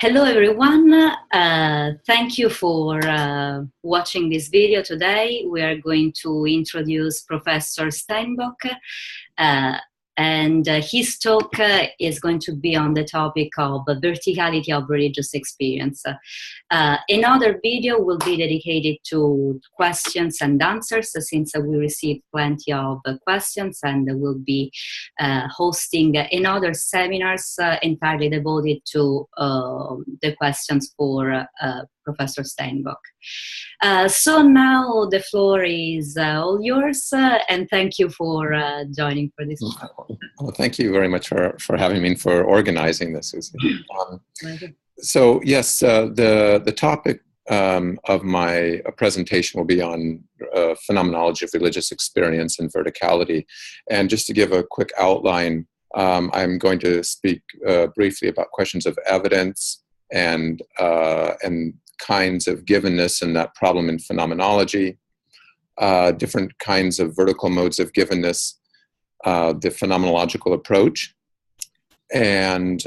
Hello everyone, thank you for watching this video today. We are going to introduce Professor Steinbock and his talk is going to be on the topic of the verticality of religious experience. Another video will be dedicated to questions and answers since we received plenty of questions, and we'll be hosting another seminars entirely devoted to the questions for Professor Steinbock. So now the floor is all yours, and thank you for joining for this. Well, thank you very much for having me and for organizing this, Susie. So yes, the topic of my presentation will be on phenomenology of religious experience and verticality. And just to give a quick outline, I'm going to speak briefly about questions of evidence and kinds of givenness and that problem in phenomenology, different kinds of vertical modes of givenness, the phenomenological approach, and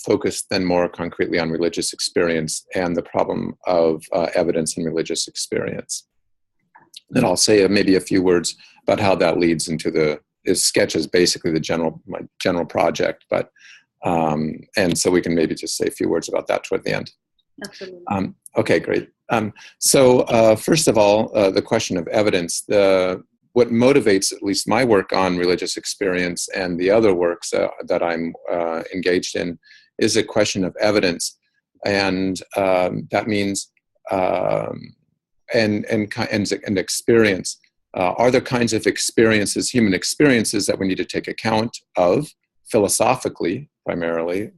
focus then more concretely on religious experience and the problem of evidence in religious experience. Then I'll say maybe a few words about how that leads into it sketches basically my general project, but and so we can maybe just say a few words about that toward the end. Absolutely. Okay, great. So first of all, the question of evidence. What motivates at least my work on religious experience and the other works that I'm engaged in is a question of evidence, and that means and experience. Are there kinds of experiences, human experiences, that we need to take account of philosophically, primarily,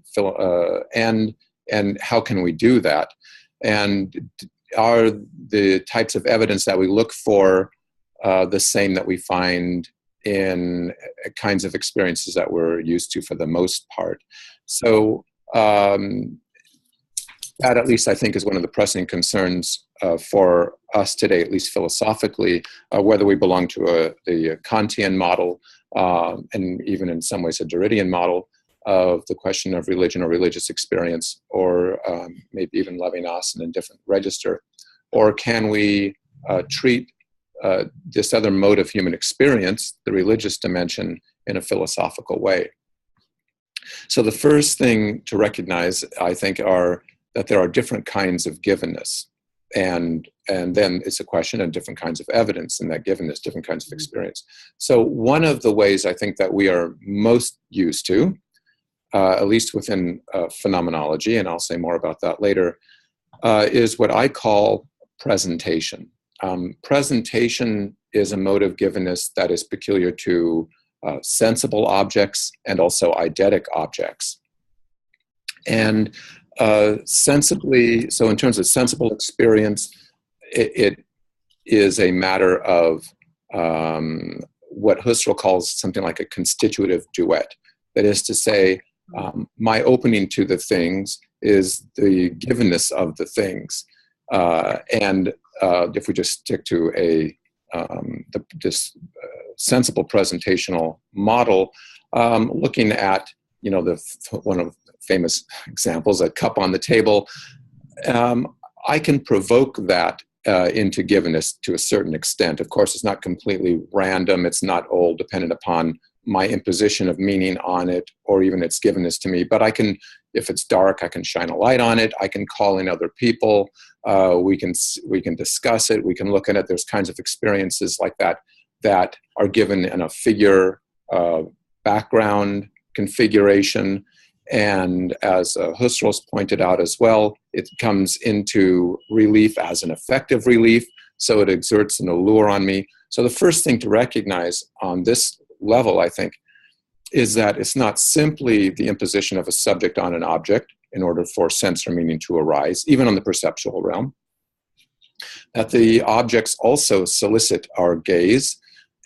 and how can we do that? And are the types of evidence that we look for the same that we find in kinds of experiences that we're used to for the most part? So that, at least, I think, is one of the pressing concerns for us today, at least philosophically, whether we belong to the Kantian model and even in some ways a Derridian model of the question of religion or religious experience, or maybe even Levinas in a different register, or can we treat this other mode of human experience, the religious dimension, in a philosophical way? So the first thing to recognize, I think, are that there are different kinds of givenness, and then it's a question of different kinds of evidence in that givenness, different kinds of experience. So one of the ways I think that we are most used to, at least within phenomenology, and I'll say more about that later, is what I call presentation. Presentation is a mode of givenness that is peculiar to sensible objects and also eidetic objects. And sensibly, so in terms of sensible experience, it is a matter of what Husserl calls something like a constitutive duet. That is to say, my opening to the things is the givenness of the things. And if we just stick to this sensible presentational model, looking at, one of the famous examples, a cup on the table, I can provoke that into givenness to a certain extent. Of course, it's not completely random. It's not all dependent upon my imposition of meaning on it, or even its givenness to me. But I can, if it's dark, I can shine a light on it. I can call in other people. We can discuss it. We can look at it. There's kinds of experiences like that that are given in a figure, background, configuration. And as Husserl's pointed out as well, it comes into relief as an effective relief, so it exerts an allure on me. So the first thing to recognize on this level, I think, is that it's not simply the imposition of a subject on an object in order for sense or meaning to arise, even on the perceptual realm, that the objects also solicit our gaze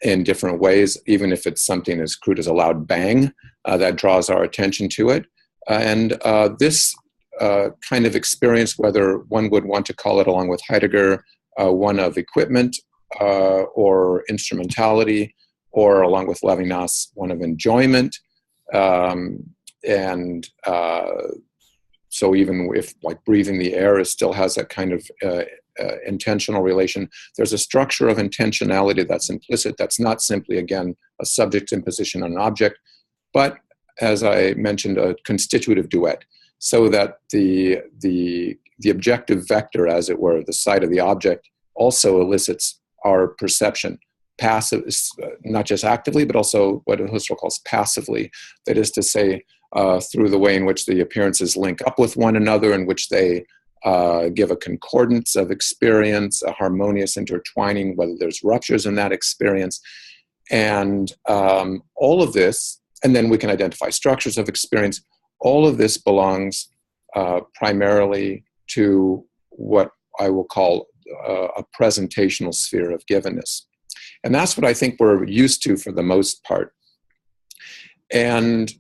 in different ways, even if it's something as crude as a loud bang that draws our attention to it. And this kind of experience, whether one would want to call it, along with Heidegger, one of equipment or instrumentality, or along with Levinas, one of enjoyment, and So even if like breathing the air still has that kind of intentional relation, there's a structure of intentionality that's implicit, that's not simply, again, a subject imposition on an object, but, as I mentioned, a constitutive duet, so that the objective vector, as it were, the side of the object, also elicits our perception, passive, not just actively, but also what Husserl calls passively. That is to say, through the way in which the appearances link up with one another, in which they give a concordance of experience, a harmonious intertwining, whether there's ruptures in that experience. And all of this, and then we can identify structures of experience. All of this belongs primarily to what I will call a presentational sphere of givenness. And that's what I think we're used to for the most part. And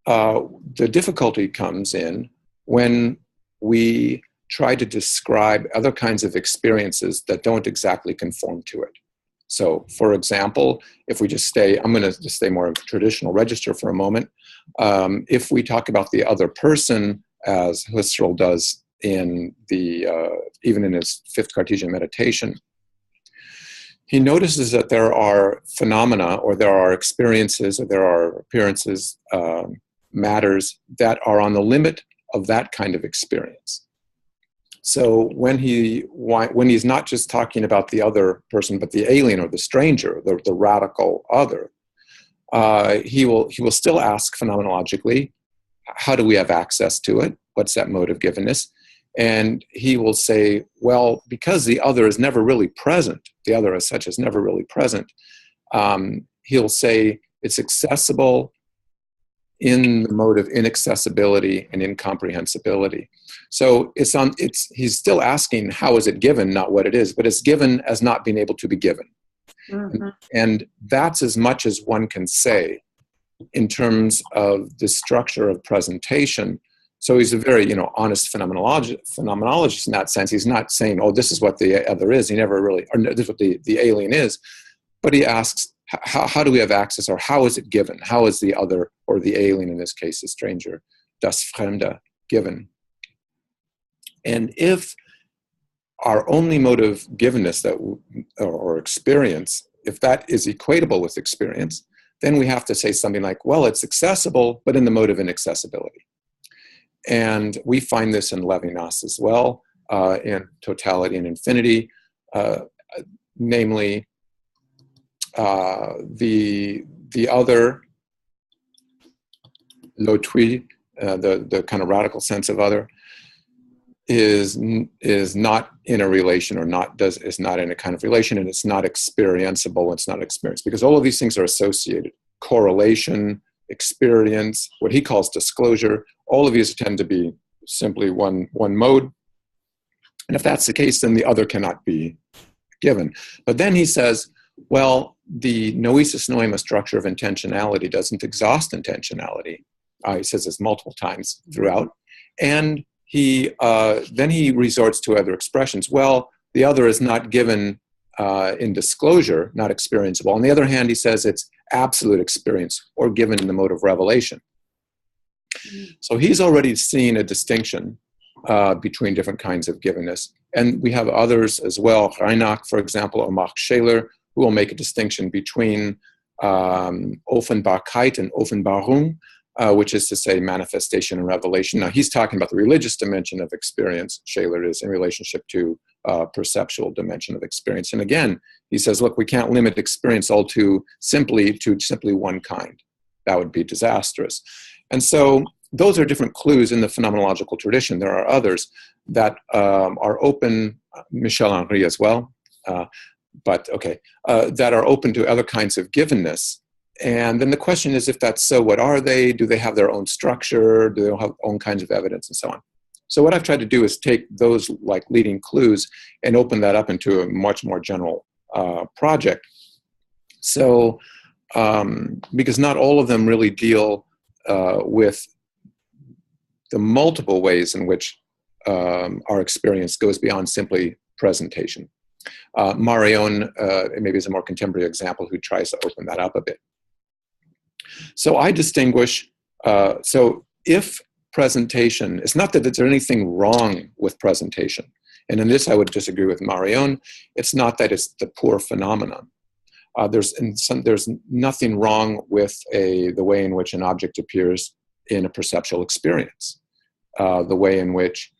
the difficulty comes in when we try to describe other kinds of experiences that don't exactly conform to it. So, for example, if we just stay, I'm going to just stay more in traditional register for a moment. If we talk about the other person, as Husserl does in the even in his Fifth Cartesian Meditation, he notices that there are phenomena, or there are experiences, or there are appearances, matters that are on the limit of that kind of experience. So when he's not just talking about the other person, but the alien or the stranger, the radical other, he will still ask phenomenologically, how do we have access to it? What's that mode of givenness? And he will say, well, because the other is never really present, the other as such is never really present, he'll say it's accessible in the mode of inaccessibility and incomprehensibility. So he's still asking how is it given, not what it is, but it's given as not being able to be given. Mm-hmm. And that's as much as one can say in terms of the structure of presentation. So he's a very, honest phenomenologist in that sense. He's not saying, oh, this is what the other is. He never really, or this is what the alien is. But he asks, how do we have access, or how is it given? How is the other, or the alien, in this case, the stranger, das Fremde, given? And if our only mode of givenness or experience, if that is equatable with experience, then we have to say something like, well, it's accessible, but in the mode of inaccessibility. And we find this in Levinas as well, in Totality and Infinity, namely, the other, l'autrui, the kind of radical sense of other, is not in a relation, or is not in a kind of relation, and it's not experienceable. It's not experienced, because all of these things are associated. Correlation, experience, what he calls disclosure, all of these tend to be simply one mode. And if that's the case, then the other cannot be given. But then he says, well, the noesis noema structure of intentionality doesn't exhaust intentionality. He says this multiple times throughout. And then he resorts to other expressions. Well, the other is not given in disclosure, not experienceable. On the other hand, he says it's absolute experience, or given in the mode of revelation. So he's already seen a distinction between different kinds of givenness. And we have others as well, Reinach, for example, or Mark Scheler, who will make a distinction between Offenbarkeit and Offenbarung, which is to say manifestation and revelation. Now, he's talking about the religious dimension of experience. Scheler is in relationship to perceptual dimension of experience. And again, he says, look, we can't limit experience all to simply one kind. That would be disastrous. And so those are different clues in the phenomenological tradition. There are others that are open, Michel Henry as well, that are open to other kinds of givenness. And then the question is, if that's so, what are they? Do they have their own structure? Do they have own kinds of evidence, and so on? So what I've tried to do is take those like leading clues and open that up into a much more general project. So, because not all of them really deal with the multiple ways in which our experience goes beyond simply presentation. Marion maybe is a more contemporary example who tries to open that up a bit. So I distinguish, so if presentation, it's not that there's anything wrong with presentation. And in this, I would disagree with Marion. It's not that it's the poor phenomenon. There's nothing wrong with the way in which an object appears in a perceptual experience, the way in which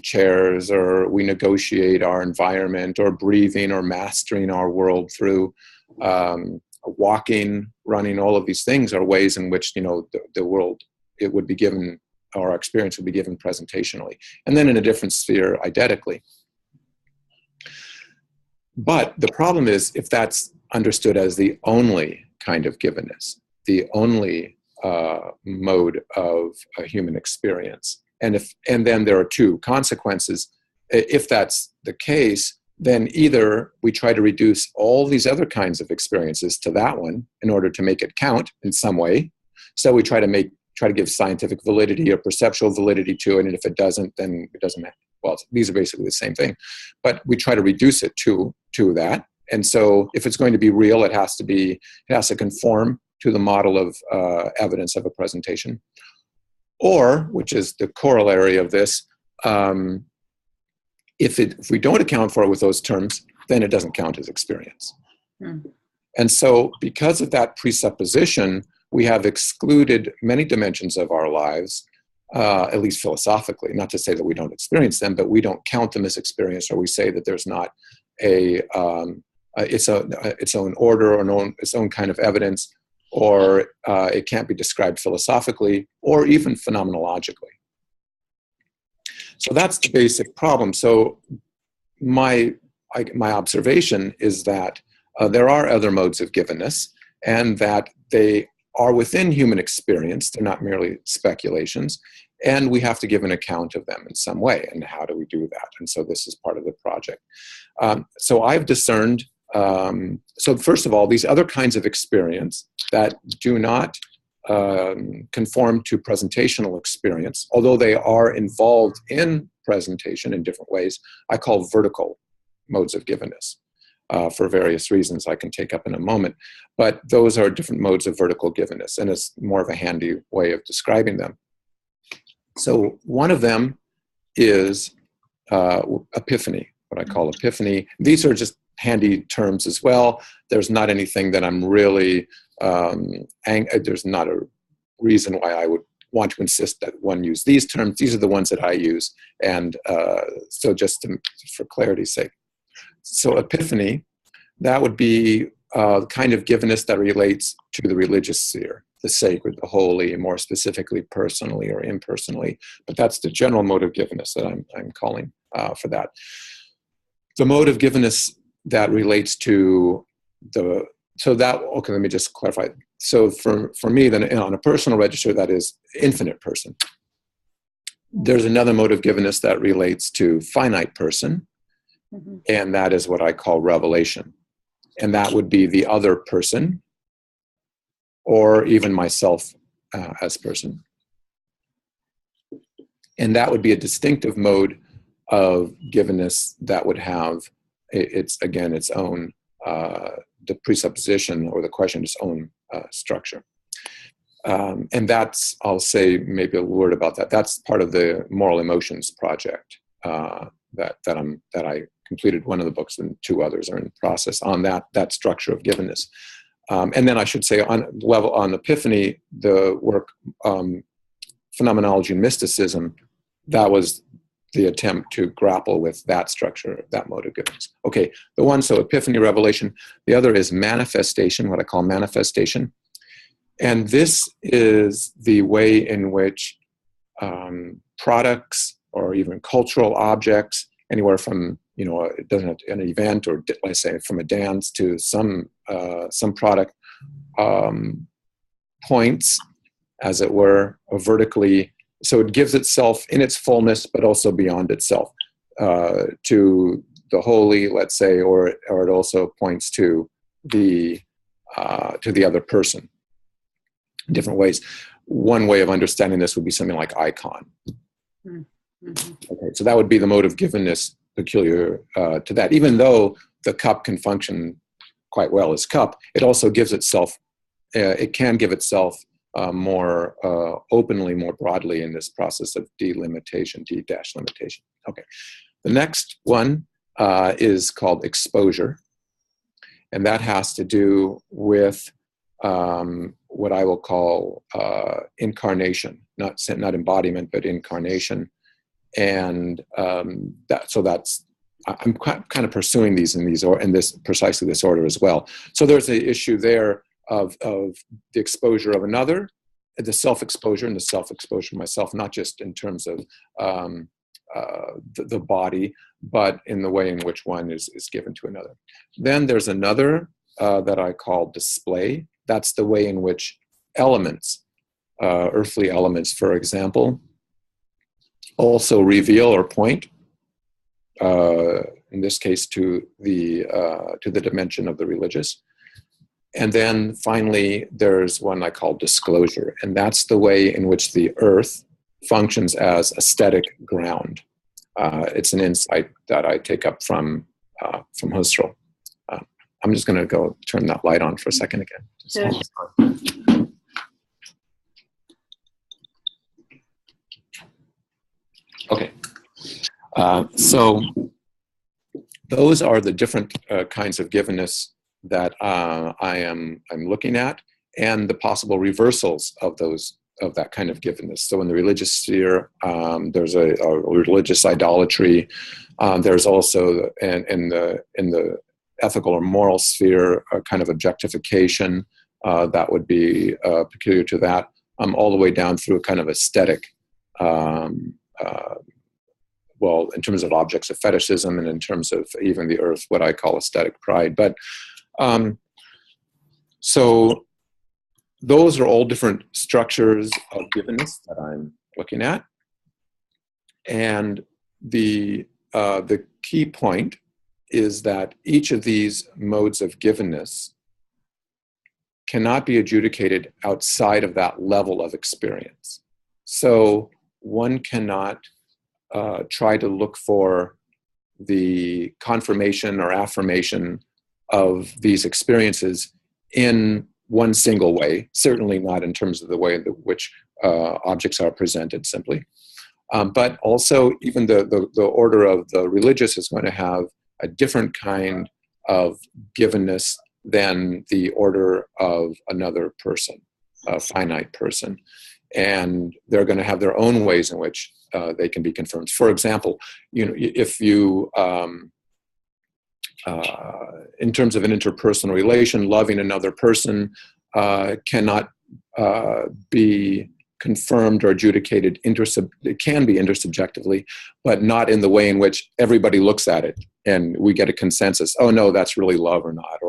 chairs, or we negotiate our environment, or breathing, or mastering our world through walking, running. All of these things are ways in which, the world, it would be given, or our experience would be given presentationally, and then in a different sphere eidetically. But the problem is, if that's understood as the only kind of givenness, the only mode of a human experience, and then there are two consequences. If that's the case, then either we try to reduce all these other kinds of experiences to that one in order to make it count in some way. So we try to give scientific validity or perceptual validity to it, and if it doesn't, then it doesn't matter. Well, these are basically the same thing, but we try to reduce it to that. And so if it's going to be real, it has to conform to the model of evidence of a presentation. Or, which is the corollary of this, if we don't account for it with those terms, then it doesn't count as experience. And so because of that presupposition, we have excluded many dimensions of our lives, at least philosophically, not to say that we don't experience them, but we don't count them as experience, or we say that there's not its own order, or its own kind of evidence, or it can't be described philosophically or even phenomenologically. So that's the basic problem. So my observation is that there are other modes of givenness, and that they are within human experience. They're not merely speculations, and we have to give an account of them in some way. And how do we do that? And so this is part of the project. So I've discerned, so first of all, these other kinds of experience that do not conform to presentational experience, although they are involved in presentation in different ways, I call vertical modes of givenness. For various reasons I can take up in a moment. But those are different modes of vertical givenness, and it's more of a handy way of describing them. So one of them is epiphany, what I call epiphany. These are just handy terms as well. There's not anything that I'm really, there's not a reason why I would want to insist that one use these terms. These are the ones that I use. And so just for clarity's sake. So epiphany, that would be the kind of givenness that relates to the religious sphere, the sacred, the holy, and more specifically personally or impersonally. But that's the general mode of givenness that I'm calling for that. The mode of givenness that relates to okay, let me just clarify. So for me, then on a personal register, that is infinite person. There's another mode of givenness that relates to finite person. And that is what I call revelation. And that would be the other person, or even myself as person. And that would be a distinctive mode of givenness that would have its own, the presupposition or the question, its own structure. And that's, I'll say maybe a word about that. That's part of the Moral Emotions project that I completed one of the books, and two others are in process on that structure of givenness. And then I should say on epiphany, the work, Phenomenology and Mysticism, that was the attempt to grapple with that structure, that mode of givenness. Okay, the one, so epiphany, revelation. The other is manifestation, what I call manifestation. And this is the way in which products or even cultural objects, anywhere from, it doesn't have to, an event, or let's say from a dance to some product, points, as it were, vertically. So it gives itself in its fullness, but also beyond itself, to the holy, let's say, or it also points to the other person in different ways. One way of understanding this would be something like icon. Mm-hmm. Okay, so that would be the mode of givenness peculiar to that. Even though the cup can function quite well as cup, it also gives itself, it can give itself more openly, more broadly in this process of delimitation, D-limitation. Okay. The next one is called exposure. And that has to do with what I will call incarnation, not embodiment, but incarnation. And I'm kind of pursuing these in this precisely this order as well. So there's the issue there of the exposure of another, the self-exposure, and the self-exposure of myself, not just in terms of the body, but in the way in which one is given to another. Then there's another that I call display. That's the way in which elements, earthly elements, for example, also reveal or point, in this case, to the dimension of the religious. And then finally, there's one I call disclosure, and that's the way in which the earth functions as aesthetic ground. It's an insight that I take up from Husserl. I'm just going to go turn that light on for a second again. Sure. Okay. So those are the different kinds of givenness that I'm looking at, and the possible reversals of that kind of givenness. So in the religious sphere, there's a religious idolatry. There's also in the ethical or moral sphere a kind of objectification that would be peculiar to that, all the way down through a kind of aesthetic. Well, in terms of objects of fetishism, and in terms of even the earth, what I call aesthetic pride. But so those are all different structures of givenness that I'm looking at. And the key point is that each of these modes of givenness cannot be adjudicated outside of that level of experience. So one cannot try to look for the confirmation or affirmation of these experiences in one single way, certainly not in terms of the way in which objects are presented simply. But also even the order of the religious is going to have a different kind of givenness than the order of another person, a finite person. And they're going to have their own ways in which they can be confirmed. For example, if you, in terms of an interpersonal relation, loving another person cannot be confirmed or adjudicated. It can be intersubjectively, but not in the way in which everybody looks at it and we get a consensus. Oh no, that's really love or not,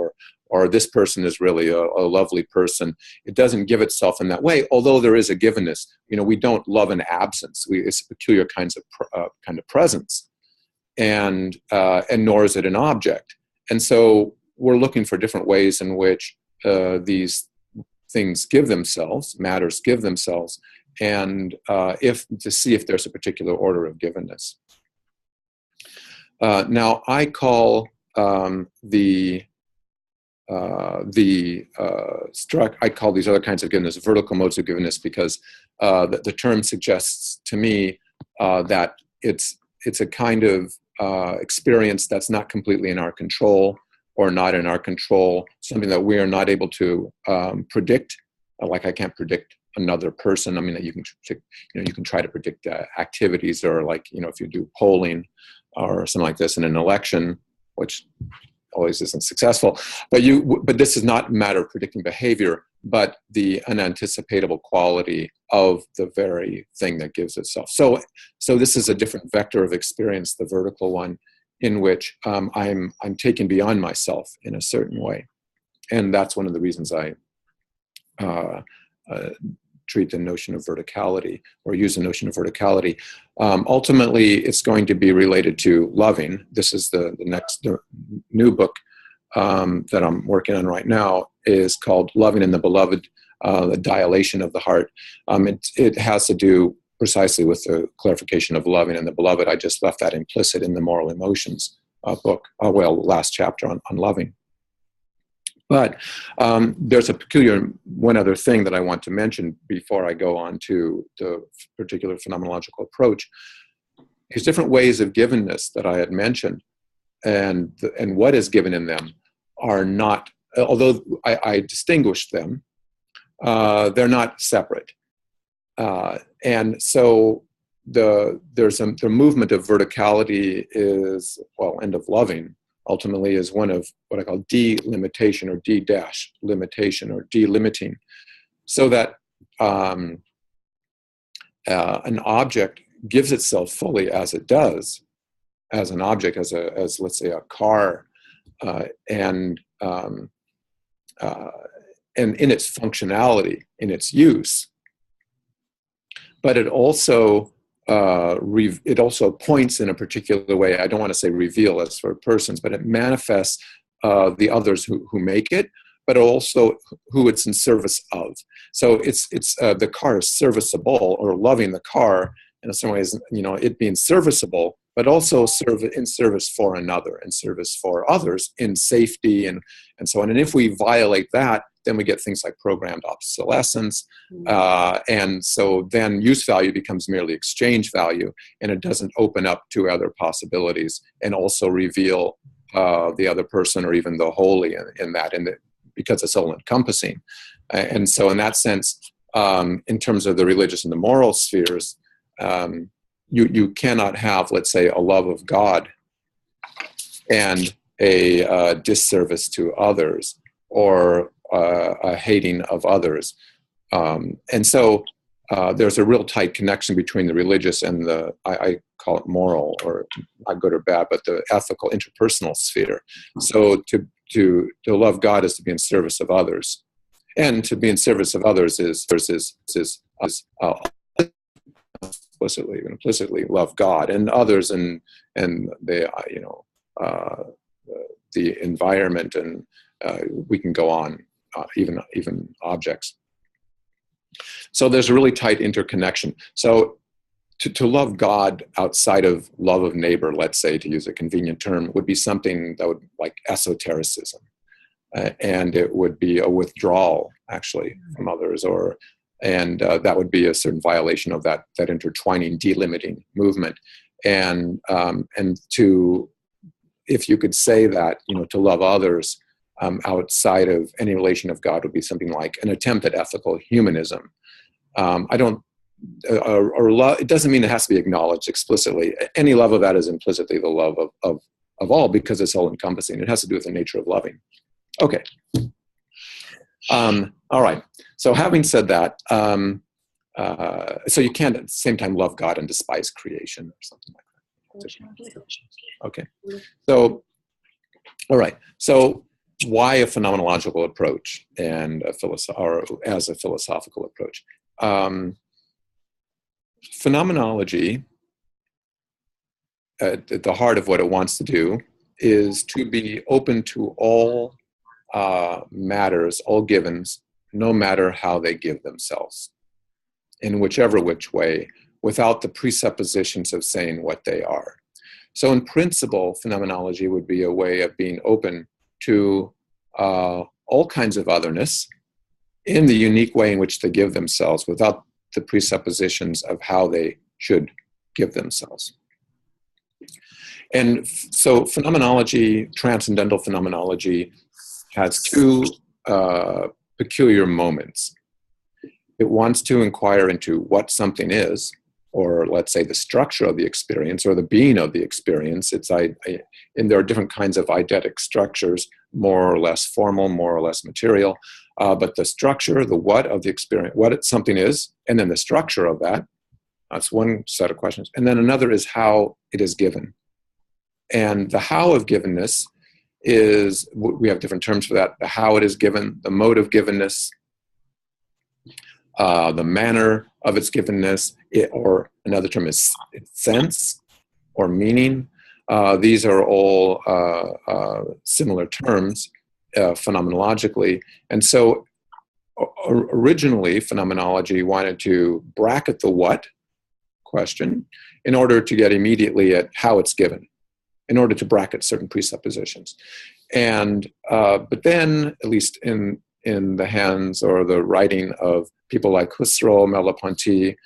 or this person is really a lovely person. It doesn't give itself in that way, although there is a givenness. We don't love an absence. It's a peculiar kind of presence, and nor is it an object. And so we're looking for different ways in which these things give themselves, matters give themselves, and to see if there's a particular order of givenness. Now, I call I call these other kinds of givenness vertical modes of givenness because the term suggests to me that it's a kind of experience that's not completely in our control, or not in our control, something that we are not able to predict. Like I can't predict another person. I mean, you can try to predict activities, or like, if you do polling or something like this in an election, which always isn't successful. But this is not a matter of predicting behavior, but the unanticipatable quality of the very thing that gives itself. So this is a different vector of experience, the vertical one, in which I'm taken beyond myself in a certain way. And that's one of the reasons I treat the notion of verticality, or use the notion of verticality. Ultimately, it's going to be related to loving. This is the new book that I'm working on right now, is called Loving in the Beloved, the Dilation of the Heart. It has to do precisely with the clarification of loving in the beloved. I just left that implicit in the Moral Emotions book, last chapter on loving. But there's a peculiar one other thing that I want to mention before I go on to the particular phenomenological approach. These different ways of givenness that I had mentioned and what is given in them are not, although I distinguished them, they're not separate. And so the movement of verticality is, well, and of loving, ultimately is one of what I call delimitation or D-dash limitation or delimiting, so that an object gives itself fully as it does, as an object, as let's say a car, and in its functionality, in its use. But it also points in a particular way. I don't want to say reveal as for persons, but it manifests the others who make it, but also who it's in service of. So it's the car is serviceable, or loving the car in some ways, it being serviceable, but also in service for another, in service for others, in safety and so on. And if we violate that, then we get things like programmed obsolescence. And so then use value becomes merely exchange value, and it doesn't open up to other possibilities and also reveal the other person or even the holy in that, because it's all encompassing. And so in that sense, in terms of the religious and the moral spheres, you cannot have, let's say, a love of God and a disservice to others, or a hating of others. And so there's a real tight connection between the religious and I call it moral, or not good or bad, but the ethical interpersonal sphere. So to love God is to be in service of others. And to be in service of others is explicitly and implicitly love God and others, and the the environment, and we can go on, even objects. So there's a really tight interconnection. So to love God outside of love of neighbor, let's say, to use a convenient term, would be something that would, like, esotericism, and it would be a withdrawal actually from others, and that would be a certain violation of that intertwining, delimiting movement. And to, if you could say that, to love others outside of any relation of God would be something like an attempt at ethical humanism. It doesn't mean it has to be acknowledged explicitly. Any love of that is implicitly the love of all, because it's all encompassing. It has to do with the nature of loving. Okay. All right. So having said that, so you can't at the same time love God and despise creation or something like that. Okay. So, all right. So why a phenomenological approach and as a philosophical approach? Phenomenology, at the heart of what it wants to do, is to be open to all matters, all givens, no matter how they give themselves, in which way, without the presuppositions of saying what they are. So in principle, phenomenology would be a way of being open to all kinds of otherness in the unique way in which they give themselves, without the presuppositions of how they should give themselves. And so phenomenology, transcendental phenomenology, has two peculiar moments. It wants to inquire into what something is, or let's say the structure of the experience, or the being of the experience. And there are different kinds of eidetic structures, more or less formal, more or less material. But the structure, the what of the experience, what something is, and then the structure of that, that's one set of questions. And then another is how it is given. And the how of givenness is, we have different terms for that, the how it is given, the mode of givenness, the manner of its givenness, or another term is sense or meaning. These are all similar terms phenomenologically. And so originally, phenomenology wanted to bracket the what question in order to get immediately at how it's given, in order to bracket certain presuppositions. And but then, at least in the hands or the writing of people like Husserl, Merleau-Ponty,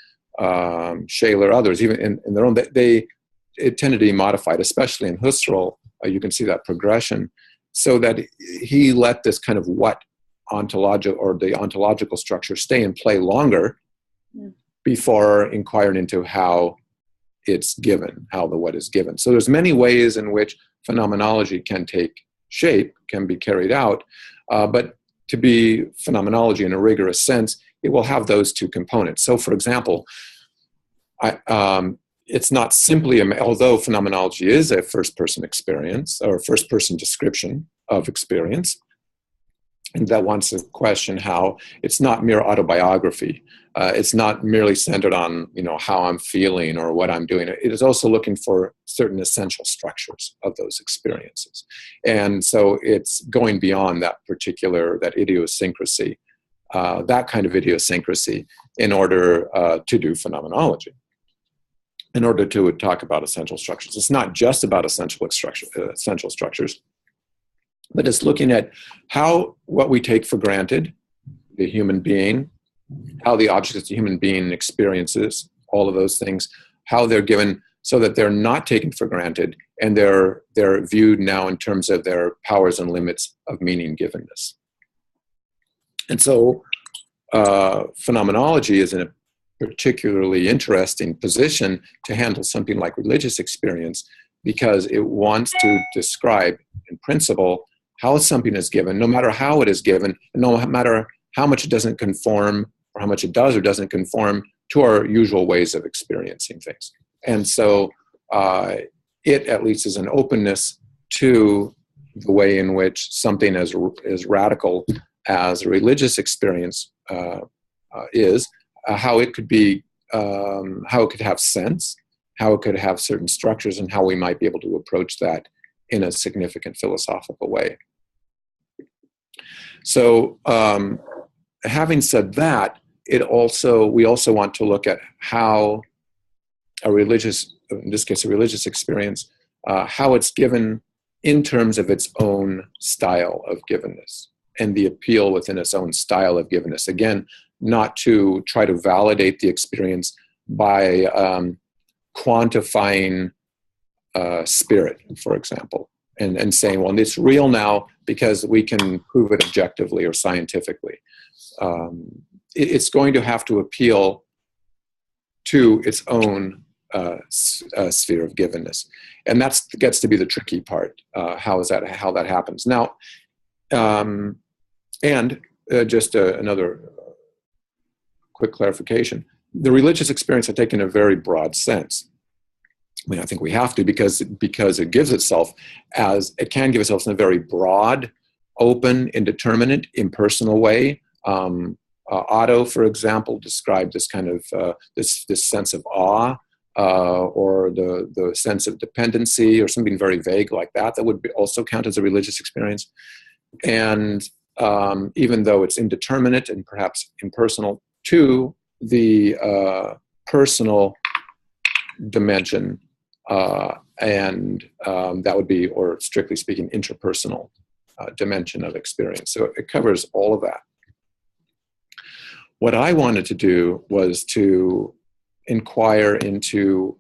Shaler, others, even in their own, it tended to be modified, especially in Husserl. You can see that progression, so that he let this kind of what ontological or the ontological structure stay in play longer before inquiring into how it's given, how the what is given. So there's many ways in which phenomenology can take shape, can be carried out, but to be phenomenology in a rigorous sense, it will have those two components. So, for example, it's not simply, although phenomenology is a first-person experience or first-person description of experience, and that wants to question how it's not mere autobiography. It's not merely centered on how I'm feeling or what I'm doing. It is also looking for certain essential structures of those experiences, and so it's going beyond that idiosyncrasy, that kind of idiosyncrasy, in order to do phenomenology. In order to talk about essential structures, it's not just about essential structures. But it's looking at how what we take for granted, the human being, how the object that the human being experiences, all of those things, how they're given so that they're not taken for granted, and they're viewed now in terms of their powers and limits of meaning givenness. And so phenomenology is in a particularly interesting position to handle something like religious experience, because it wants to describe, in principle, how something is given, no matter how it is given, and no matter how much it doesn't conform, or how much it does or doesn't conform to our usual ways of experiencing things. And so it at least is an openness to the way in which something as radical as a religious experience is, how it could be, how it could have sense, how it could have certain structures, and how we might be able to approach that in a significant philosophical way. So, having said that, we also want to look at how a religious, in this case, a religious experience, how it's given in terms of its own style of givenness and the appeal within its own style of givenness. Again, not to try to validate the experience by quantifying spirit, for example, and saying, well, it's real now because we can prove it objectively or scientifically. It's going to have to appeal to its own sphere of givenness, and that gets to be the tricky part. How that happens now, and just another quick clarification: the religious experience I take in a very broad sense. I mean, I think we have to because it gives itself as it can give itself in a very broad, open, indeterminate, impersonal way. Otto, for example, described this kind of this sense of awe, or the sense of dependency, or something very vague like that. That would also count as a religious experience. And even though it's indeterminate and perhaps impersonal, to the personal dimension, and that would be, or strictly speaking, interpersonal dimension of experience. So it covers all of that. What I wanted to do was to inquire into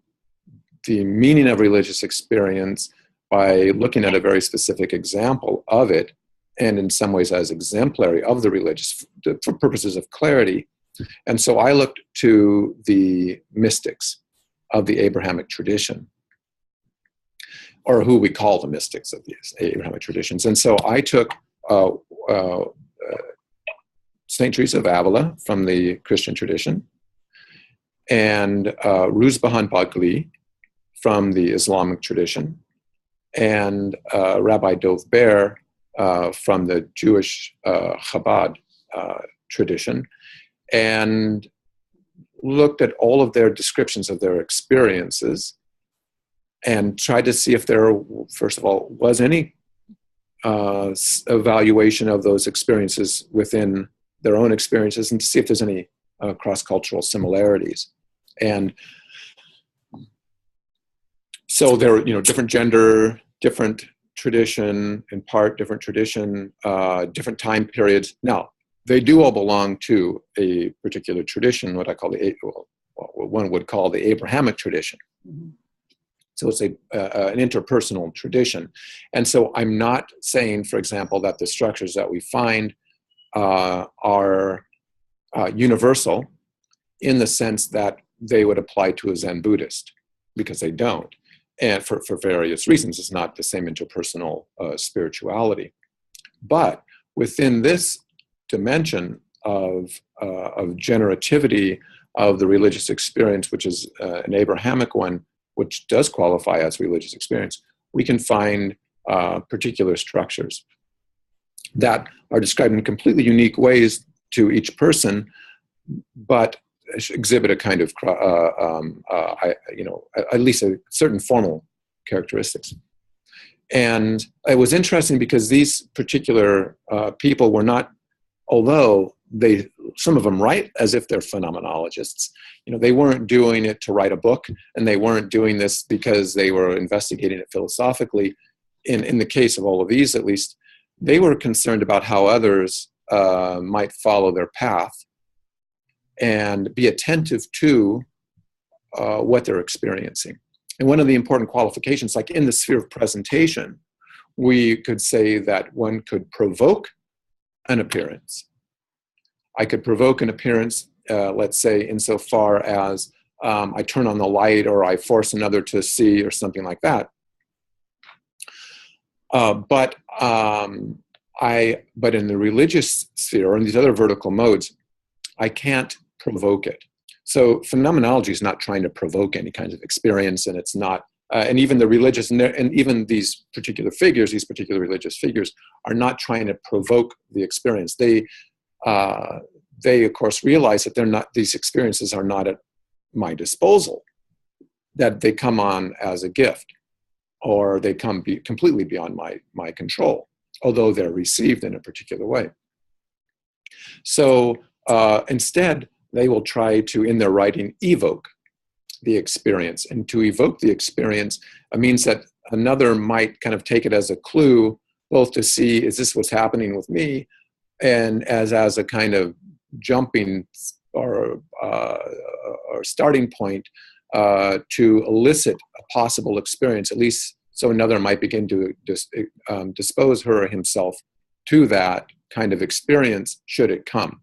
the meaning of religious experience by looking at a very specific example of it, and in some ways as exemplary of the religious, for purposes of clarity. And so I looked to the mystics of the Abrahamic tradition, or who we call the mystics of the Abrahamic traditions. And so I took St. Teresa of Avila from the Christian tradition, and Ruzbahan Bagli from the Islamic tradition, and Rabbi Dov Ber from the Jewish Chabad tradition, and looked at all of their descriptions of their experiences and tried to see if there, first of all, was any evaluation of those experiences within their own experiences, and to see if there's any cross-cultural similarities. And so there were, different gender, different tradition, in part different tradition, different time periods. Now, they do all belong to a particular tradition, what I call what one would call the Abrahamic tradition. Mm-hmm. So it's an interpersonal tradition. And so I'm not saying, for example, that the structures that we find are universal in the sense that they would apply to a Zen Buddhist, because they don't. And for various reasons, it's not the same interpersonal spirituality. But within this dimension of generativity of the religious experience, which is an Abrahamic one, which does qualify as religious experience, we can find particular structures that are described in completely unique ways to each person, but exhibit a kind of, at least a certain formal characteristics. And it was interesting because these particular people were not, although some of them write as if they're phenomenologists. They weren't doing it to write a book, and they weren't doing this because they were investigating it philosophically. In the case of all of these, at least, they were concerned about how others might follow their path and be attentive to what they're experiencing. And one of the important qualifications, like in the sphere of presentation, we could say that one could provoke an appearance. I could provoke an appearance, let's say, insofar as I turn on the light or I force another to see or something like that. But in the religious sphere or in these other vertical modes, I can't provoke it. So phenomenology is not trying to provoke any kinds of experience, and it's not, and even the religious, and even these particular figures, these particular religious figures, are not trying to provoke the experience. They of course realize that these experiences are not at my disposal, that they come on as a gift, or they come completely beyond my control, although they're received in a particular way. So instead, they will try to, in their writing, evoke the experience. And to evoke the experience means that another might kind of take it as a clue, both to see, is this what's happening with me? And as a kind of jumping or starting point to elicit a possible experience, at least so another might begin to dispose her or himself to that kind of experience should it come.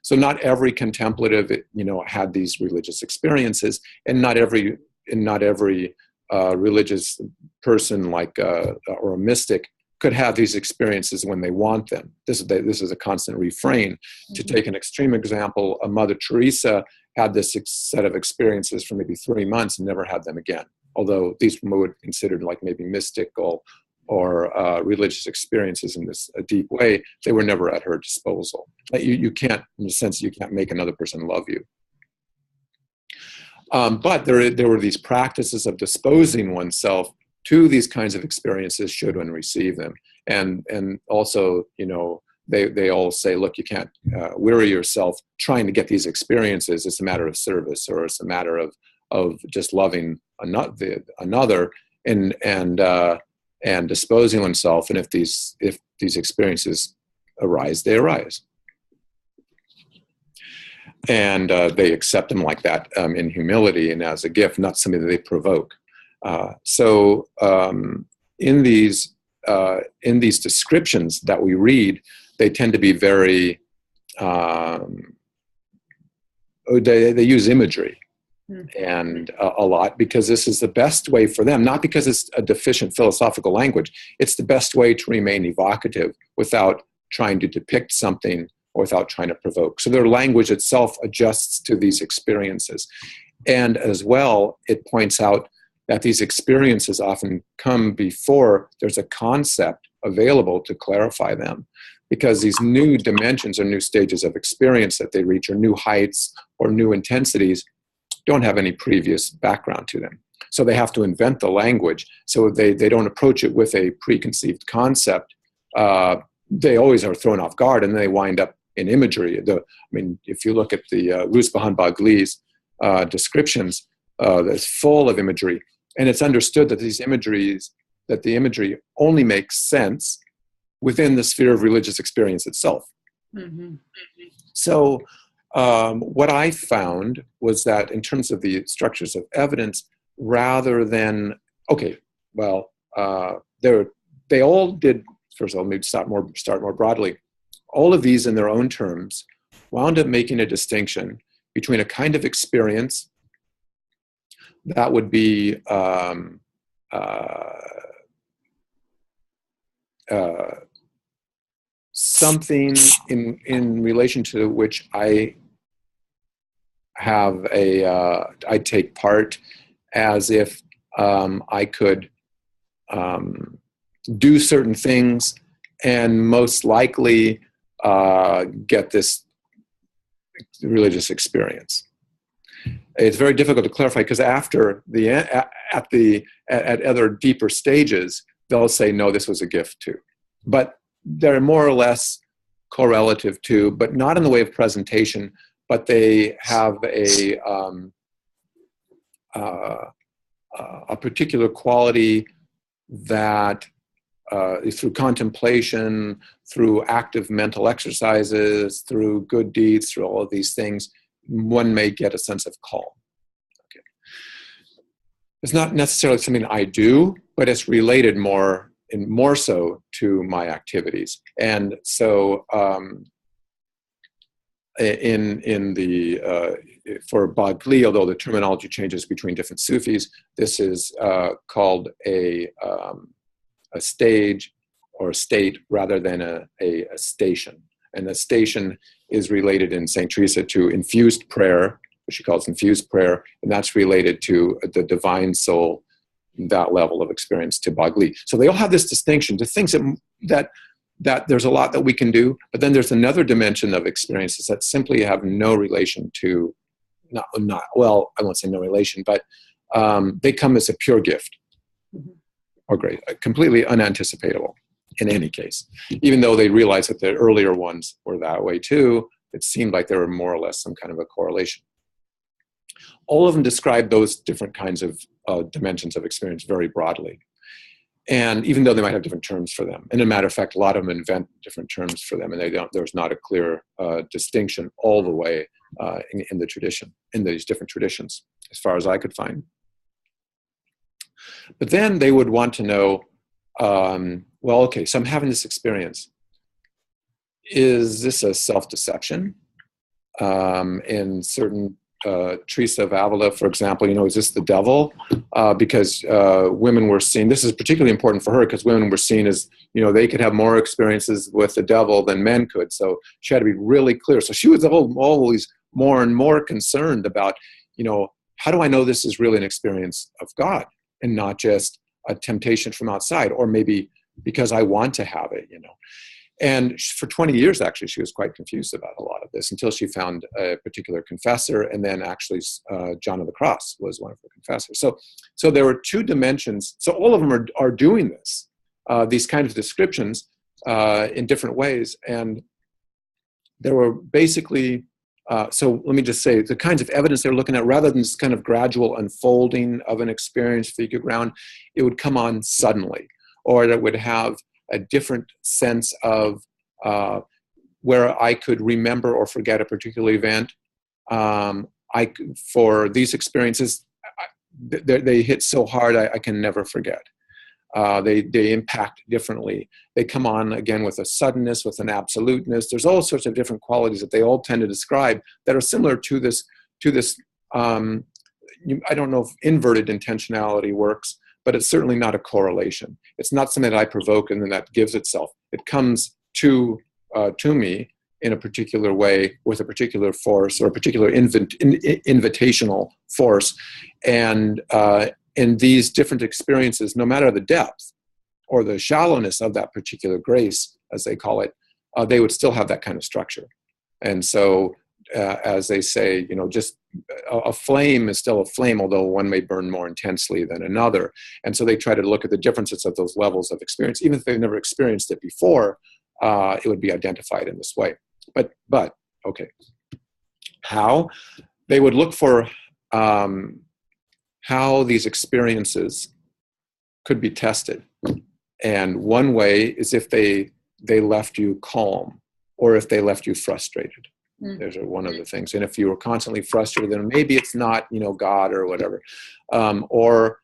So not every contemplative, had these religious experiences, and not every religious person or a mystic could have these experiences when they want them. This is a constant refrain. Mm-hmm. To take an extreme example, Mother Teresa had this set of experiences for maybe 3 months and never had them again. Although these were considered like maybe mystical or religious experiences in this deep way, they were never at her disposal. You can't, in a sense, you can't make another person love you. But there were these practices of disposing oneself to these kinds of experiences should one receive them. And also, they all say, look, you can't weary yourself trying to get these experiences. It's a matter of service, or it's a matter of just loving another and disposing oneself. And if these experiences arise, they arise. And they accept them like that in humility and as a gift, not something that they provoke. So in these descriptions that we read, they tend to be very, they use imagery. And a lot, because this is the best way for them, not because it's a deficient philosophical language. It's the best way to remain evocative without trying to depict something or without trying to provoke. So their language itself adjusts to these experiences. And as well, it points out that these experiences often come before there's a concept available to clarify them, because these new dimensions or new stages of experience that they reach, or new heights or new intensities, don't have any previous background to them. So they have to invent the language. So they don't approach it with a preconceived concept. They always are thrown off guard, and they wind up in imagery. If you look at the Rusbahan Bagli's descriptions, that's full of imagery. And it's understood that these imageries that the imagery only makes sense within the sphere of religious experience itself. Mm-hmm. So what I found was that in terms of the structures of evidence, rather than, okay, well, they all did, first of all, maybe start more broadly. All of these in their own terms wound up making a distinction between a kind of experience that would be something in relation to which I have I take part as if I could do certain things and most likely get this religious experience. It's very difficult to clarify because after at other deeper stages, they'll say, no, this was a gift too. But they're more or less correlative to, but not in the way of presentation, but they have a particular quality that through contemplation, through active mental exercises, through good deeds, through all of these things, one may get a sense of calm. Okay. It's not necessarily something I do, but it's related more so to my activities. And so for Bagli, although the terminology changes between different Sufis, this is called a stage or a state rather than a station. And the station is related in St. Teresa to infused prayer, which she calls infused prayer, and that's related to the divine soul, that level of experience, to Bagli. So they all have this distinction to things that there's a lot that we can do, but then there's another dimension of experiences that simply have no relation to, well, I won't say no relation, but they come as a pure gift or great, completely unanticipatable in any case. Even though they realized that the earlier ones were that way too, it seemed like there were more or less some kind of a correlation. All of them describe those different kinds of dimensions of experience very broadly. And even though they might have different terms for them, and as a matter of fact, a lot of them invent different terms for them, and there's not a clear distinction all the way in the tradition, in these different traditions, as far as I could find. But then they would want to know, well, okay, so I'm having this experience. Is this a self-deception? In certain Teresa of Avila, for example, is this the devil? Because women were seen, this is particularly important for her because women were seen as, they could have more experiences with the devil than men could. So she had to be really clear. So she was always more and more concerned about, how do I know this is really an experience of God and not just a temptation from outside, or maybe because I want to have it, And for 20 years, actually, she was quite confused about a lot of this until she found a particular confessor, and then actually John of the Cross was one of her confessors. So there were two dimensions. So all of them are doing this, these kinds of descriptions in different ways. And there were basically, so let me just say, the kinds of evidence they're looking at, rather than this kind of gradual unfolding of an experience figure ground, it would come on suddenly, or it would have a different sense of where I could remember or forget a particular event. For these experiences, they hit so hard I can never forget. They impact differently. They come on again with a suddenness, with an absoluteness. There's all sorts of different qualities that they all tend to describe that are similar to this. I don't know if inverted intentionality works, but it's certainly not a correlation. It's not something that I provoke and then that gives itself. It comes to me in a particular way with a particular force or a particular invitational force. And in these different experiences, no matter the depth or the shallowness of that particular grace, as they call it, they would still have that kind of structure. And so, as they say, just a flame is still a flame, although one may burn more intensely than another. And so they try to look at the differences of those levels of experience. Even if they've never experienced it before, it would be identified in this way. But okay, how? They would look for how these experiences could be tested. And one way is if they left you calm, or if they left you frustrated. Those are one of the things. And if you were constantly frustrated, then maybe it's not, God or whatever. Or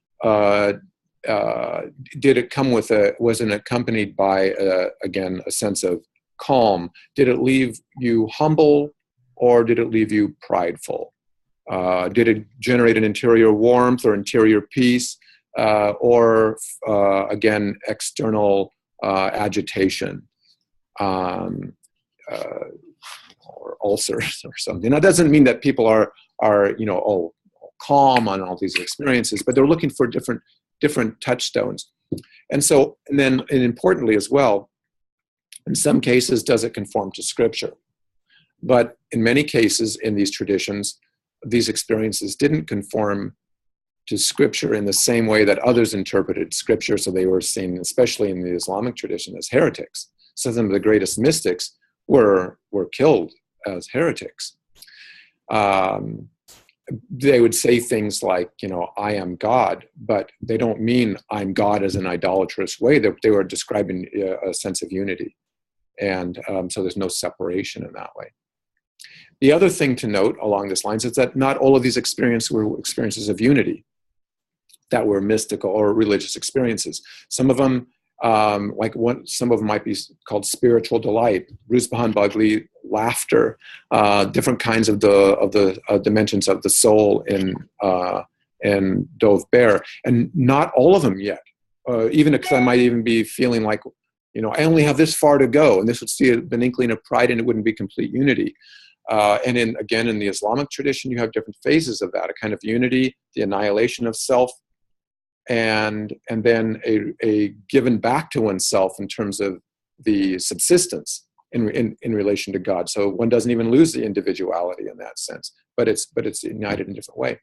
did it come with was it accompanied by, again, a sense of calm? Did it leave you humble, or did it leave you prideful? Did it generate an interior warmth or interior peace, or again, external agitation, or ulcers or something? That doesn't mean that people are calm on all these experiences, but they're looking for different touchstones. And importantly as well, in some cases, does it conform to Scripture? But in many cases in these traditions, these experiences didn't conform to Scripture in the same way that others interpreted Scripture, so they were seen, especially in the Islamic tradition, as heretics. So some of the greatest mystics were killed as heretics. They would say things like, I am God, but they don't mean I'm God as an idolatrous way. They were describing a sense of unity. And so there's no separation in that way. The other thing to note along this lines is that not all of these experiences were experiences of unity that were mystical or religious experiences. Some of them, some of them might be called spiritual delight, Rusbahan Bagli, laughter, different kinds of the dimensions of the soul in Dove Bear, and not all of them yet. Even because I might even be feeling like, I only have this far to go, and this would see an inkling of pride, and it wouldn't be complete unity. And in the Islamic tradition, you have different phases of that: a kind of unity, the annihilation of self, and then a given back to oneself in terms of the subsistence in relation to God. So one doesn't even lose the individuality in that sense, but it's united in a different way.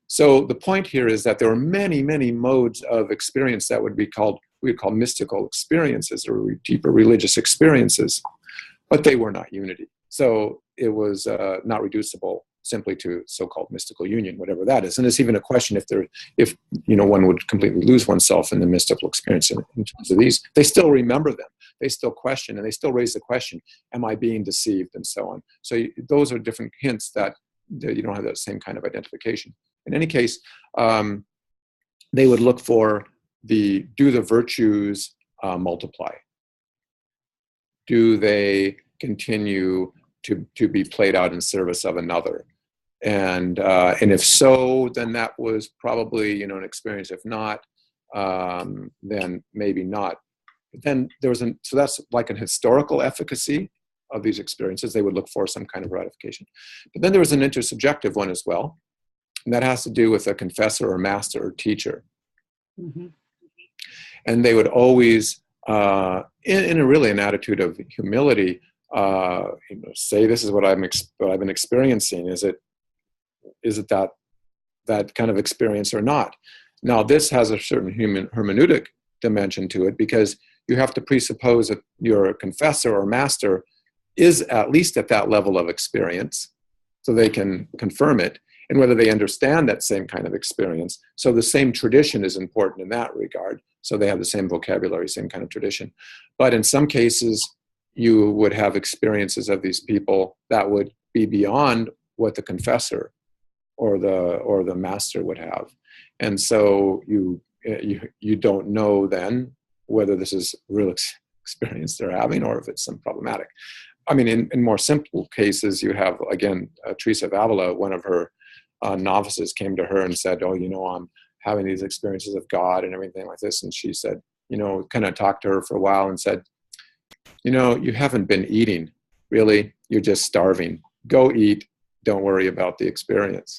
So the point here is that there are many, many modes of experience that we would call mystical experiences or deeper religious experiences, but they were not unity. So it was not reducible simply to so-called mystical union, whatever that is. And it's even a question if one would completely lose oneself in the mystical experience in terms of these. They still remember them. They still question, and they still raise the question, am I being deceived, and so on. So those are different hints that you don't have that same kind of identification. In any case, they would look for do the virtues multiply? Do they continue to be played out in service of another? And if so, then that was probably an experience. If not, then maybe not. But then so that's like an historical efficacy of these experiences. They would look for some kind of ratification. But then there was an intersubjective one as well, and that has to do with a confessor or master or teacher. Mm-hmm. And they would always, in an attitude of humility, say, this is what I've been experiencing. Is it that kind of experience or not? Now, this has a certain hermeneutic dimension to it, because you have to presuppose that your confessor or master is at least at that level of experience, so they can confirm it, and whether they understand that same kind of experience. So the same tradition is important in that regard. So they have the same vocabulary, same kind of tradition. But in some cases, you would have experiences of these people that would be beyond what the confessor or the master would have. And so you don't know then whether this is real experience they're having or if it's some problematic. I mean, in more simple cases, you have, again, Teresa of Avila, one of her novices came to her and said, I'm having these experiences of God and everything like this. And she said, kind of talked to her for a while and said, you haven't been eating, really. You're just starving. Go eat. Don't worry about the experience.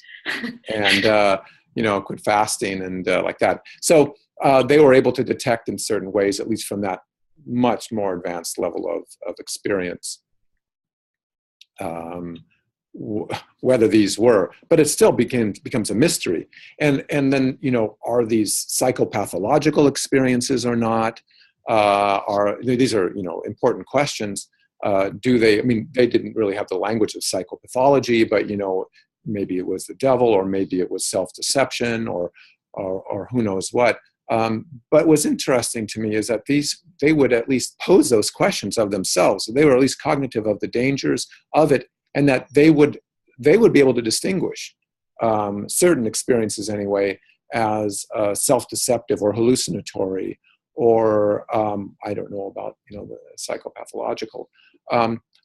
And, quit fasting and like that. So they were able to detect in certain ways, at least from that much more advanced level of experience, whether these were, but it still becomes a mystery. And then, are these psychopathological experiences or not? These are, important questions. They didn't really have the language of psychopathology, but, maybe it was the devil, or maybe it was self-deception, or who knows what. But what's interesting to me is that they would at least pose those questions of themselves. So they were at least cognitive of the dangers of it, and that they would be able to distinguish certain experiences anyway as self-deceptive or hallucinatory, or I don't know about the psychopathological.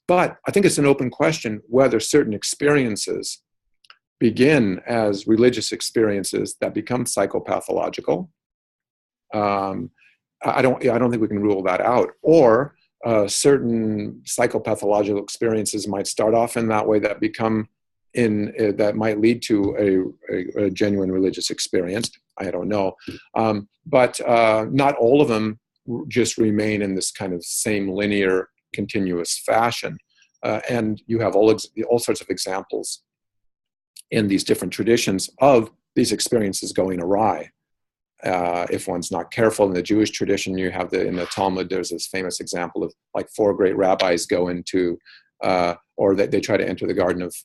But I think it's an open question whether certain experiences begin as religious experiences that become psychopathological. I don't think we can rule that out. Or certain psychopathological experiences might start off in that way that become that might lead to a genuine religious experience. I don't know, but not all of them just remain in this kind of same linear, continuous fashion. And you have all sorts of examples in these different traditions of these experiences going awry. If one's not careful. In the Jewish tradition, you have in the Talmud, there's this famous example of like 4 great rabbis go into, or they try to enter the Garden of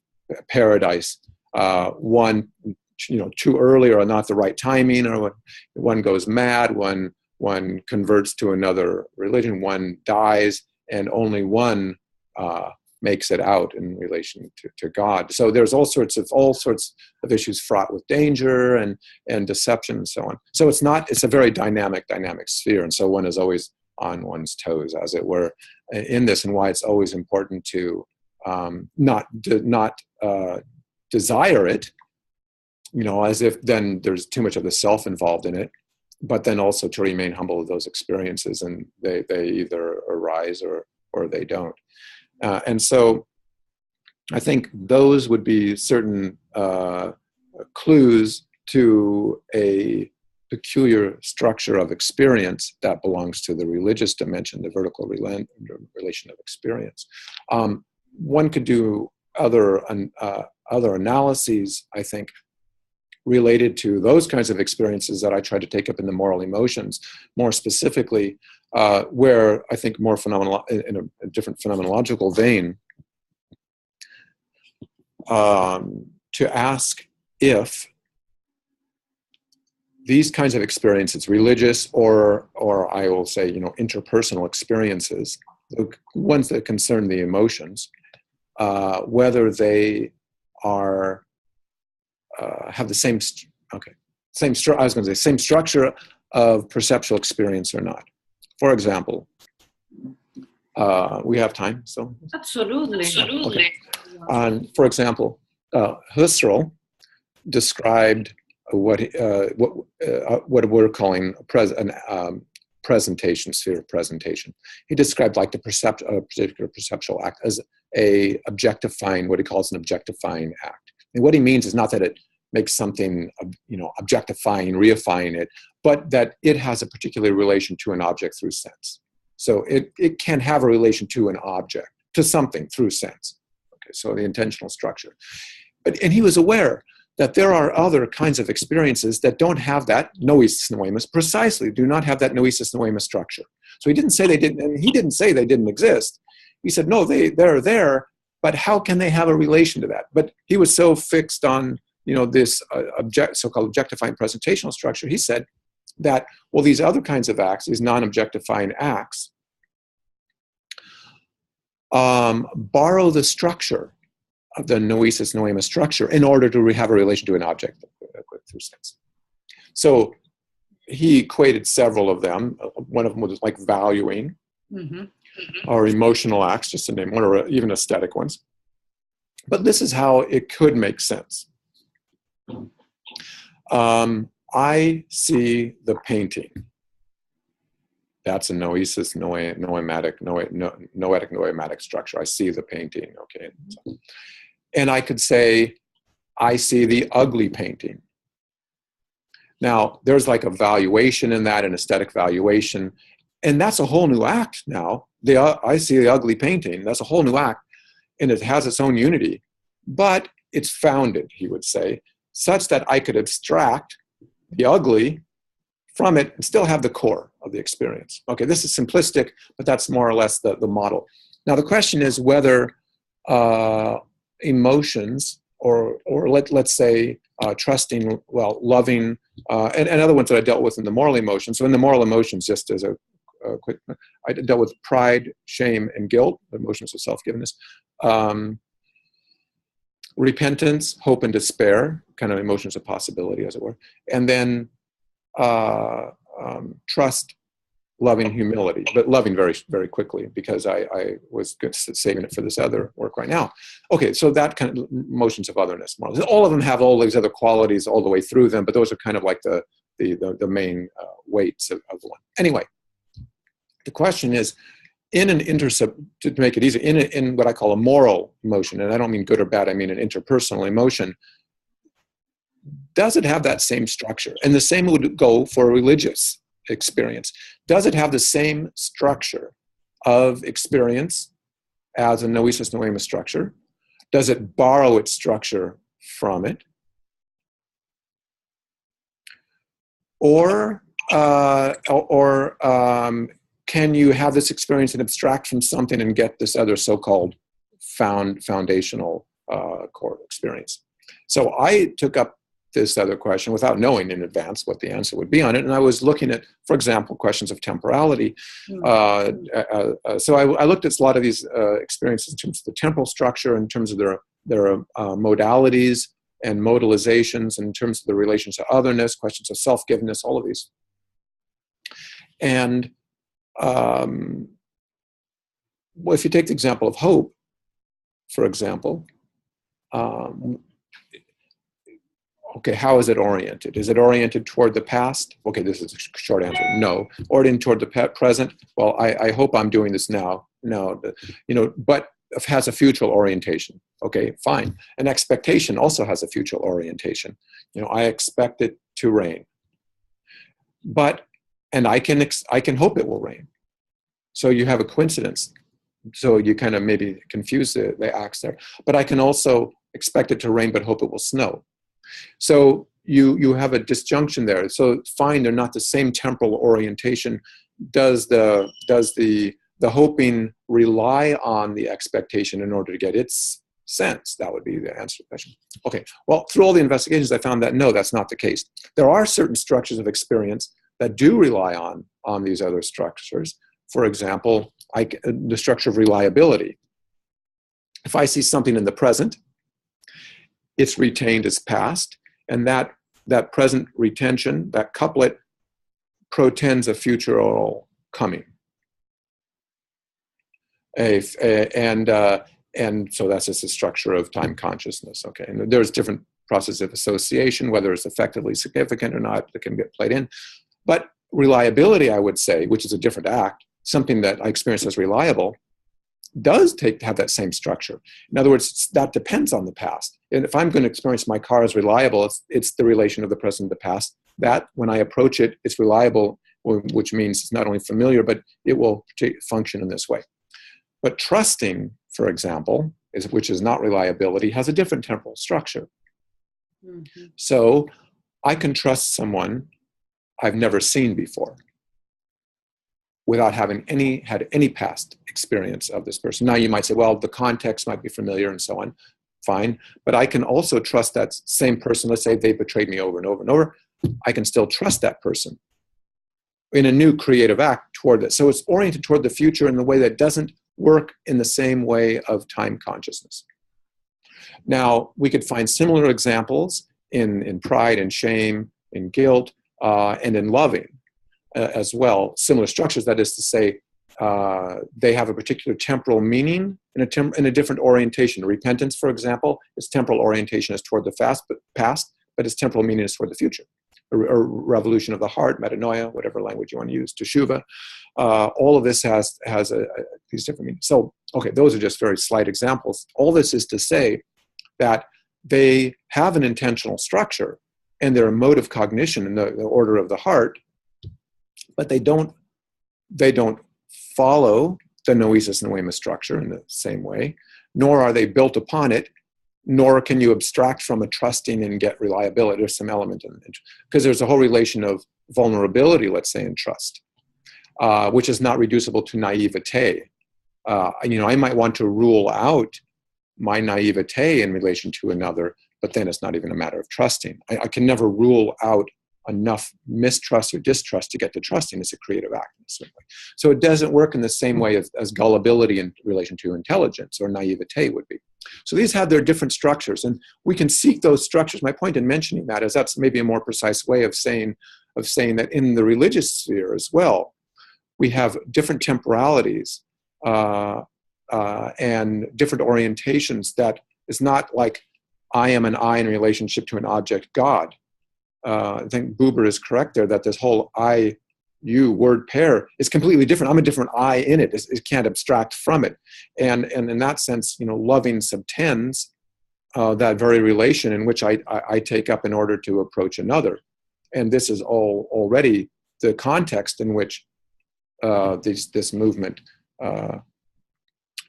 Paradise. One, too early or not the right timing, or one goes mad, one converts to another religion, one dies, and only one makes it out in relation to God. So there's all sorts of issues fraught with danger and deception and so on. So it's a very dynamic sphere. And so one is always on one's toes, as it were, in this, and why it's always important to not desire it, as if then there's too much of the self involved in it, but then also to remain humble with those experiences, and they either arise or they don't. And so I think those would be certain clues to a peculiar structure of experience that belongs to the religious dimension, the vertical relation of experience. One could do other analyses, I think, related to those kinds of experiences that I try to take up in the moral emotions, more specifically, where I think more in a different phenomenological vein, to ask if these kinds of experiences, religious or I will say, interpersonal experiences, the ones that concern the emotions, whether they are have the same structure of perceptual experience or not. For example, we have time, so absolutely. Okay. For example, Husserl described what we're calling presentation, sphere of presentation. He described like a particular perceptual act as what he calls an objectifying act. And what he means is not that it makes something, objectifying, reifying it, but that it has a particular relation to an object through sense. So it can have a relation to an object, to something through sense. Okay, so the intentional structure. And he was aware that there are other kinds of experiences that don't have that noesis noemus, precisely do not have that noesis noemus structure. So he didn't say they didn't, and he didn't say they didn't exist. He said, no, they're there, but how can they have a relation to that? But he was so fixed on, this so-called objectifying presentational structure, he said that, well, these other kinds of acts, these non-objectifying acts, borrow the structure of the noesis noemus structure in order to have a relation to an object through sense. So he equated several of them. One of them was like valuing, or emotional acts, just to name one, or even aesthetic ones. But this is how it could make sense. I see the painting. That's a noesis noematic structure. I see the painting, okay? And I could say, I see the ugly painting. Now, there's like a valuation in that, an aesthetic valuation, and that's a whole new act now. I see the ugly painting. That's a whole new act, and it has its own unity. But it's founded, he would say, such that I could abstract the ugly from it and still have the core of the experience. Okay, this is simplistic, but that's more or less the model. Now, the question is whether emotions or let's say trusting, loving and other ones that I dealt with in the moral emotions. So in the moral emotions, just as a quick, I dealt with pride, shame, and guilt, emotions of self-giveness. Repentance, hope, and despair, kind of emotions of possibility, as it were. And then trust, loving, humility, but loving very, very quickly, because I was saving it for this other work right now. Okay, so that kind of emotions of otherness, morals. All of them have all these other qualities all the way through them, but those are kind of like the main weights of one. Anyway, the question is, in an to make it easy, in what I call a moral emotion, and I don't mean good or bad, I mean an interpersonal emotion, does it have that same structure? And the same would go for a religious experience. Does it have the same structure of experience as a noesis noemus structure? Does it borrow its structure from it? Or can you have this experience and abstract from something and get this other so-called foundational core experience? So I took up this other question without knowing in advance what the answer would be on it. And I was looking at, for example, questions of temporality. So I looked at a lot of these experiences in terms of the temporal structure, in terms of their modalities and modalizations, in terms of the relations to otherness, questions of self-giveness, all of these. And well, if you take the example of hope, for example, okay, how is it oriented? Is it oriented toward the past? Okay, this is a short answer. No. Oriented toward the present? Well, I hope I'm doing this now. No, but it has a future orientation. Okay, fine. An expectation also has a future orientation. I expect it to rain. And I can hope it will rain. So you have a coincidence. So you kind of maybe confuse the acts there. But I can also expect it to rain, but hope it will snow. So you have a disjunction there. So fine, they're not the same temporal orientation. Does the hoping rely on the expectation in order to get its sense? That would be the answer to the question. Okay, well, through all the investigations, I found that no, that's not the case. There are certain structures of experience that do rely on these other structures. For example, the structure of reliability. If I see something in the present, it's retained as past, and that present retention, that couplet, protends a future coming. And so that's just a structure of time consciousness. Okay, and there's different processes of association, whether it's effectively significant or not, that can get played in. But reliability, I would say, which is a different act, something that I experience as reliable, does have that same structure. In other words, that depends on the past. And if I'm going to experience my car as reliable, it's the relation of the present and the past. That, when I approach it, it's reliable, which means it's not only familiar, but it will function in this way. But trusting, for example, which is not reliability, has a different temporal structure. Mm-hmm. So I can trust someone I've never seen before, without having had any past experience of this person. Now you might say, well, the context might be familiar and so on. Fine. But I can also trust that same person. Let's say they betrayed me over and over and over. I can still trust that person in a new creative act toward it. So it's oriented toward the future in the way that doesn't work in the same way of time consciousness. Now, we could find similar examples in pride and shame, in guilt, and in loving. As well, similar structures. That is to say, they have a particular temporal meaning in a different orientation. Repentance, for example, its temporal orientation is toward the past, but its temporal meaning is toward the future. A revolution of the heart, metanoia, whatever language you want to use, teshuva. All of this has these different meanings. So, okay, those are just very slight examples. All this is to say that they have an intentional structure, and they're a mode of cognition in the order of the heart, but they don't follow the noesis noemus structure in the same way, nor are they built upon it, nor can you abstract from a trusting and get reliability. There's some element in it, because there's a whole relation of vulnerability, let's say, in trust, which is not reducible to naivete. I might want to rule out my naivete in relation to another, but then it's not even a matter of trusting. I can never rule out enough mistrust or distrust to get to trusting is a creative act, certainly. So it doesn't work in the same way as gullibility in relation to intelligence or naivete would be. So these have their different structures, and we can seek those structures. My point in mentioning that is that's maybe a more precise way of saying that in the religious sphere as well, we have different temporalities and different orientations that is not like I am an I in relationship to an object God. I think Buber is correct there that this whole I, you word pair is completely different. I'm a different I in it. It can't abstract from it. And in that sense, loving subtends that very relation in which I take up in order to approach another. And this is already the context in which this movement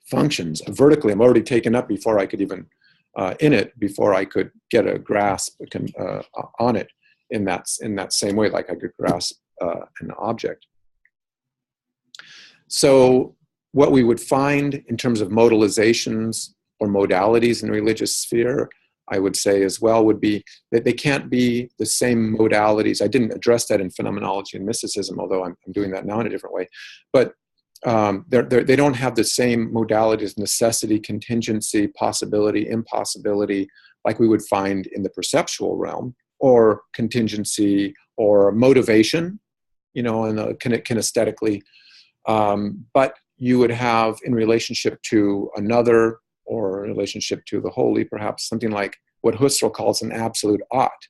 functions. Vertically, I'm already taken up before I could even before I could get a grasp on it in that same way, like I could grasp an object. So what we would find in terms of modalizations or modalities in the religious sphere, I would say as well, would be that they can't be the same modalities. I didn't address that in phenomenology and mysticism, although I'm doing that now in a different way. But they don't have the same modalities: necessity, contingency, possibility, impossibility, like we would find in the perceptual realm, or contingency, or motivation, and kinesthetically. But you would have, in relationship to another, or in relationship to the holy, perhaps something like what Husserl calls an absolute ought.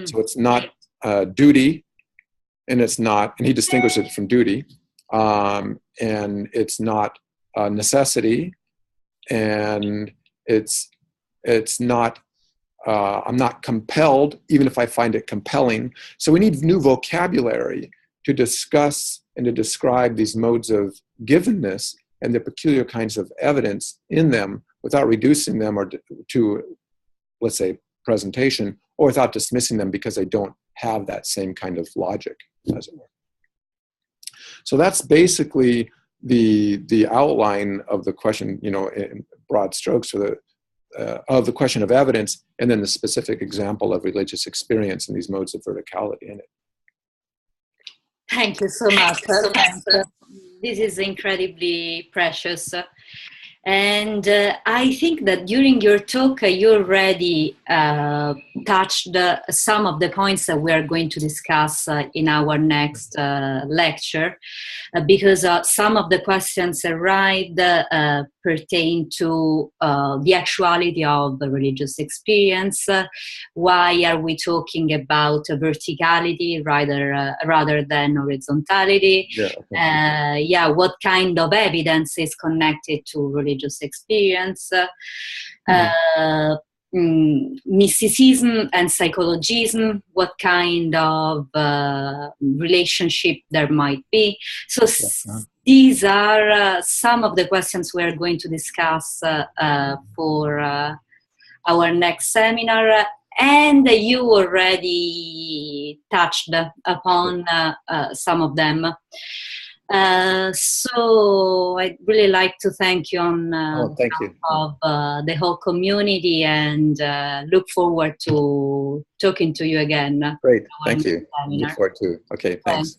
So it's not duty, and it's not, and he distinguishes it from duty, and it's not necessity, and it's not, I'm not compelled, even if I find it compelling. So we need new vocabulary to discuss and to describe these modes of givenness and the peculiar kinds of evidence in them without reducing them or to, let's say, presentation, or without dismissing them because they don't have that same kind of logic, as it were. So that's basically the outline of the question, in broad strokes, or of the question of evidence, and then the specific example of religious experience and these modes of verticality in it. Thank you so much. This is incredibly precious. And I think that during your talk, you already touched some of the points that we are going to discuss in our next lecture, because some of the questions arrived pertain to the actuality of the religious experience. Why are we talking about verticality rather than horizontality? What kind of evidence is connected to religious experience? Mysticism and psychologism, what kind of relationship there might be. So these are some of the questions we are going to discuss for our next seminar. And you already touched upon some of them. So I'd really like to thank you on behalf of the whole community, and look forward to talking to you again. Great, thank you. Look forward to. Okay, thanks.